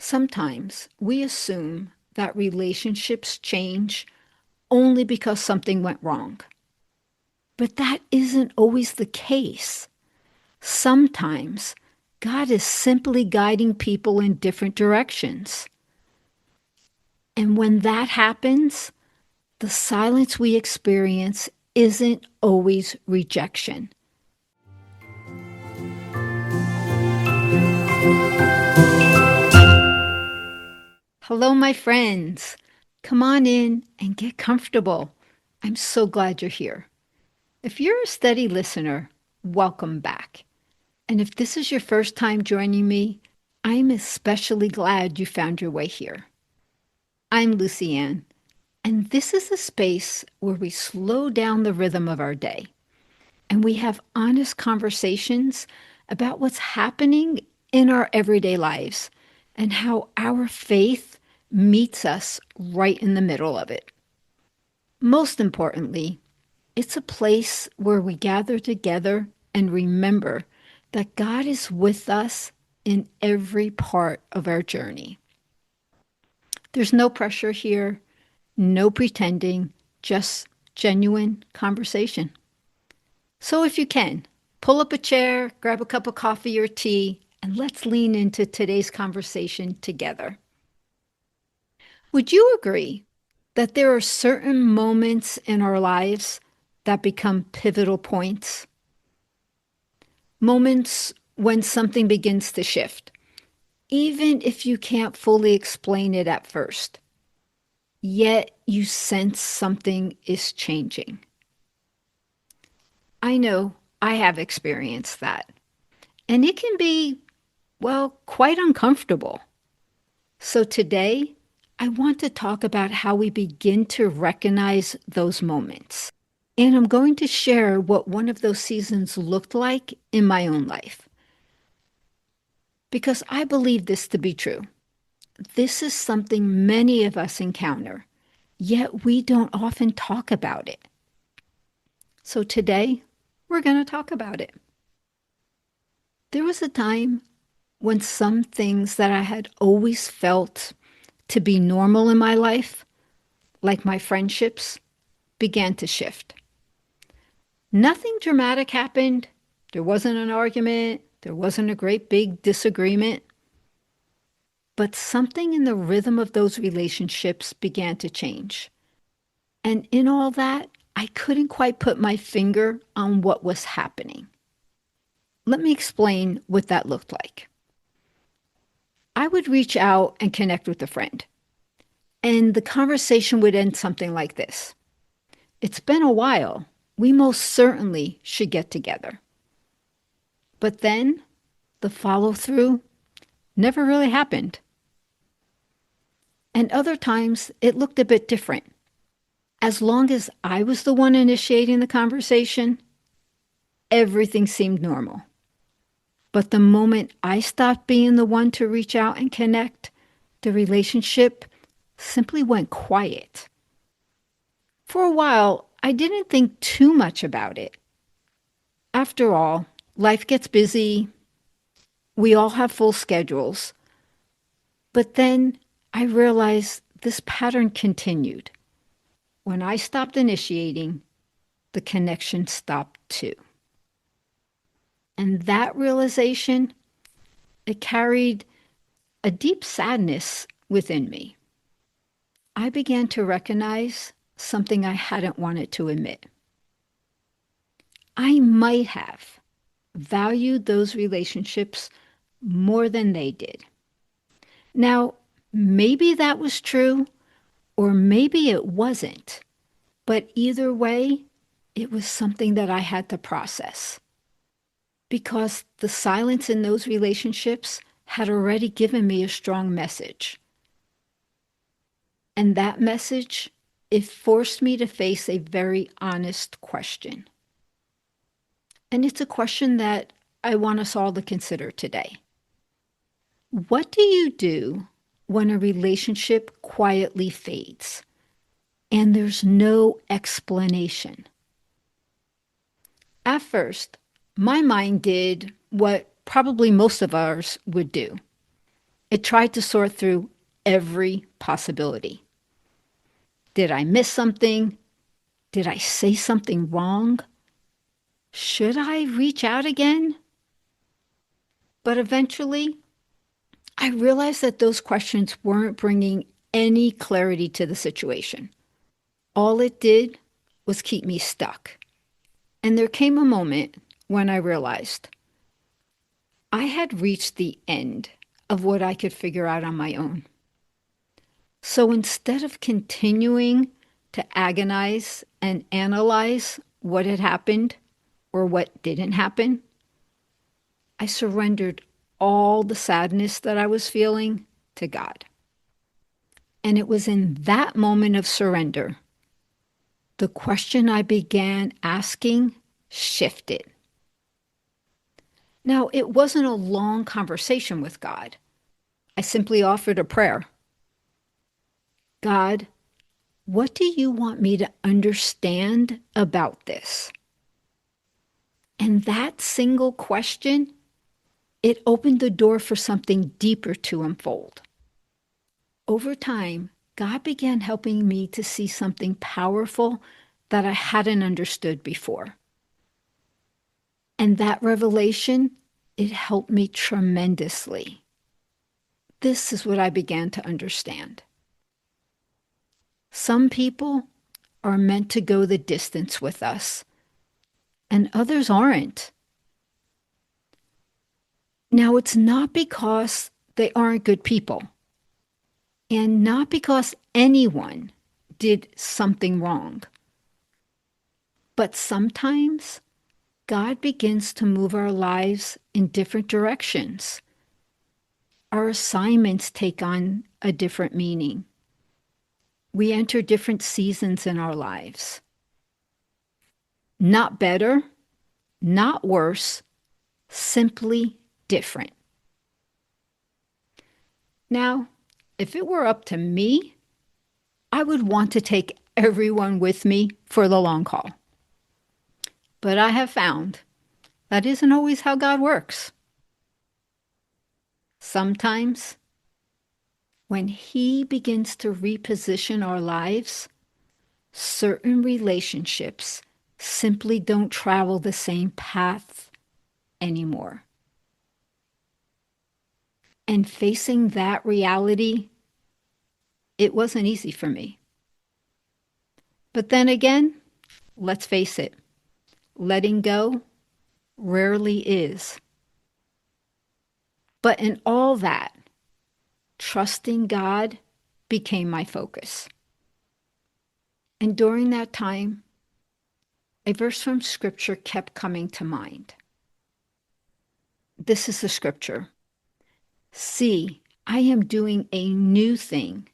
Sometimes we assume that relationships change only because something went wrong. But that isn't always the case. Sometimes God is simply guiding people in different directions. And when that happens, the silence we experience isn't always rejection. Hello, my friends. Come on in and get comfortable. I'm so glad you're here. If you're a steady listener, welcome back. And if this is your first time joining me, I'm especially glad you found your way here. I'm Lucy Ann, and this is a space where we slow down the rhythm of our day and we have honest conversations about what's happening in our everyday lives and how our faith meets us right in the middle of it. Most importantly, it's a place where we gather together and remember that God is with us in every part of our journey. There's no pressure here, no pretending, just genuine conversation. So if you can, pull up a chair, grab a cup of coffee or tea, and let's lean into today's conversation together. Would you agree that there are certain moments in our lives that become pivotal points? Moments when something begins to shift, even if you can't fully explain it at first, yet you sense something is changing. I know I have experienced that, and it can be, well, quite uncomfortable. So today, I want to talk about how we begin to recognize those moments. And I'm going to share what one of those seasons looked like in my own life. Because I believe this to be true. This is something many of us encounter, yet we don't often talk about it. So today, we're going to talk about it. There was a time when some things that I had always felt to be normal in my life, like my friendships, began to shift. Nothing dramatic happened. There wasn't an argument. There wasn't a great big disagreement. But something in the rhythm of those relationships began to change. And in all that, I couldn't quite put my finger on what was happening. Let me explain what that looked like. I would reach out and connect with a friend, and the conversation would end something like this: "It's been a while. We most certainly should get together." But then the follow through never really happened. And other times it looked a bit different. As long as I was the one initiating the conversation, everything seemed normal. But the moment I stopped being the one to reach out and connect, the relationship simply went quiet. For a while, I didn't think too much about it. After all, life gets busy. We all have full schedules. But then I realized this pattern continued. When I stopped initiating, the connection stopped too. And that realization, it carried a deep sadness within me. I began to recognize something I hadn't wanted to admit. I might have valued those relationships more than they did. Now, maybe that was true, or maybe it wasn't. But either way, it was something that I had to process. Because the silence in those relationships had already given me a strong message. And that message, it forced me to face a very honest question. And it's a question that I want us all to consider today. What do you do when a relationship quietly fades and there's no explanation? At first, my mind did what probably most of ours would do. It tried to sort through every possibility. Did I miss something? Did I say something wrong? Should I reach out again? But eventually, I realized that those questions weren't bringing any clarity to the situation. All it did was keep me stuck. And there came a moment when I realized I had reached the end of what I could figure out on my own. So instead of continuing to agonize and analyze what had happened or what didn't happen, I surrendered all the sadness that I was feeling to God. And it was in that moment of surrender, the question I began asking shifted. Now, it wasn't a long conversation with God. I simply offered a prayer. God, what do you want me to understand about this? And that single question, it opened the door for something deeper to unfold. Over time, God began helping me to see something powerful that I hadn't understood before. And that revelation, it helped me tremendously. This is what I began to understand. Some people are meant to go the distance with us, and others aren't. Now, it's not because they aren't good people, and not because anyone did something wrong. But sometimes God begins to move our lives in different directions. Our assignments take on a different meaning. We enter different seasons in our lives. Not better, not worse, simply different. Now, if it were up to me, I would want to take everyone with me for the long haul. But I have found that isn't always how God works. Sometimes, when He begins to reposition our lives, certain relationships simply don't travel the same path anymore. And facing that reality, it wasn't easy for me. But then again, let's face it, letting go rarely is. But in all that, trusting God became my focus. And during that time, a verse from Scripture kept coming to mind. This is the Scripture. See, I am doing a new thing.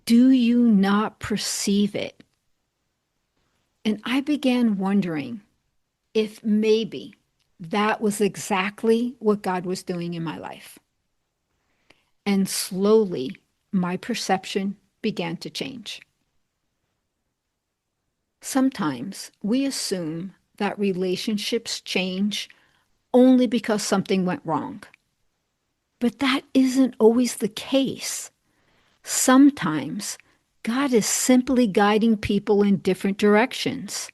Do you not perceive it? And I began wondering if maybe that was exactly what God was doing in my life. And slowly, my perception began to change. Sometimes we assume that relationships change only because something went wrong. But that isn't always the case. Sometimes God is simply guiding people in different directions.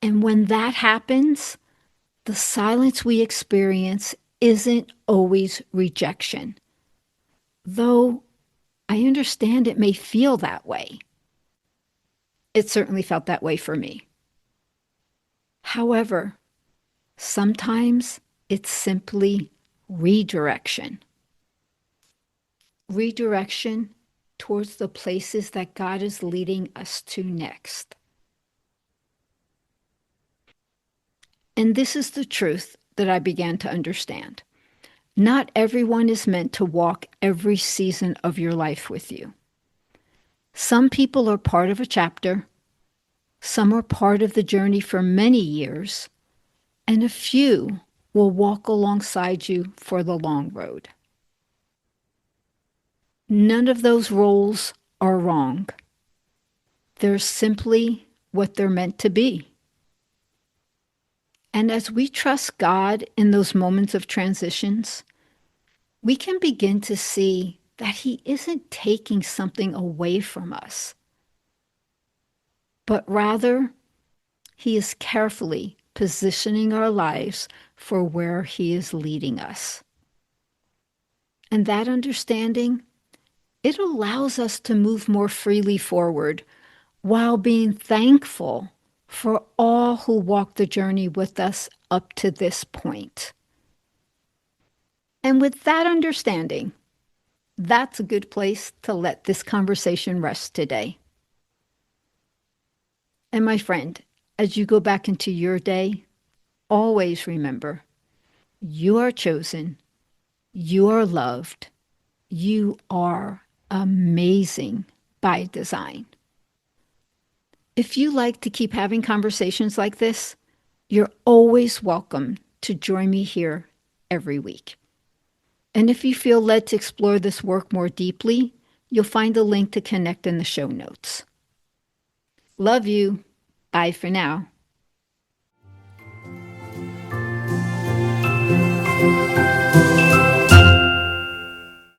And when that happens, the silence we experience isn't always rejection. Though I understand it may feel that way. It certainly felt that way for me. However, sometimes it's simply redirection. Redirection towards the places that God is leading us to next. And this is the truth that I began to understand. Not everyone is meant to walk every season of your life with you. Some people are part of a chapter, some are part of the journey for many years, and a few will walk alongside you for the long road. None of those roles are wrong. They're simply what they're meant to be. And as we trust God in those moments of transitions, we can begin to see that He isn't taking something away from us, but rather He is carefully positioning our lives for where He is leading us. And that understanding, it allows us to move more freely forward while being thankful for all who walked the journey with us up to this point. And with that understanding, that's a good place to let this conversation rest today. And my friend, as you go back into your day, always remember you are chosen, you are loved, you are amazing by design. If you like to keep having conversations like this, you're always welcome to join me here every week. And if you feel led to explore this work more deeply, you'll find a link to connect in the show notes. Love you. Bye for now.